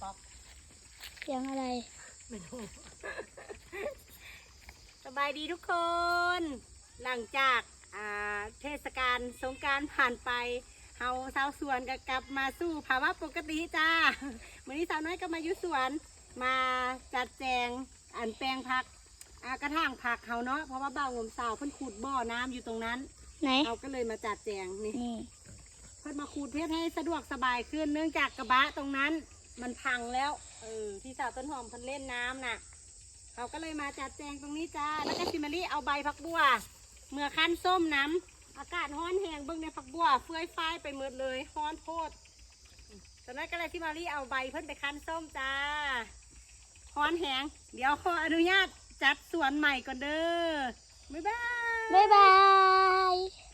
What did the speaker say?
ป๊อก เสียงอะไร ไม่รู้ สบายดีทุกคน หลังจากเทศกาลสงกรานต์ผ่านไปเฮาชาวสวนก็กลับมาสู่ภาวะปกติจ้าวันนี้สาวน้อยก็มาอยู่สวนมาจัดแจงแปลงผักกระถางผักเขาเนาะเพราะว่าบ่าวงมสาวเพิ่นขุดบ่อน้ำอยู่ตรงนั้น ไหน เราก็เลยมาจัดแจงนี่ นี่ เพิ่นมาขูดเพื่อให้สะดวกสบายขึ้นเนื่องจากกระบะตรงนั้นมันพังแล้วที่สาวต้นหอมเพิ่นเล่นน้ำน่ะเขาก็เลยมาจัดแจงตรงนี้จ้าแล้วก็ซิมารีเอาใบผักบัวเมื่อคั้นส้มน้ำอากาศร้อนแห้งเบิ่งในผักบัวเฟื่อยฟ้ายไปหมดเลยร้อนโพดตอนนั้นก็เลยซิมารีเอาใบเพิ่นไปคั้นส้มจ้าร้อนแห้งเดี๋ยวขออนุญาตจัดสวนใหม่ก่อนเด้อบ๊ายบาย บ๊ายบาย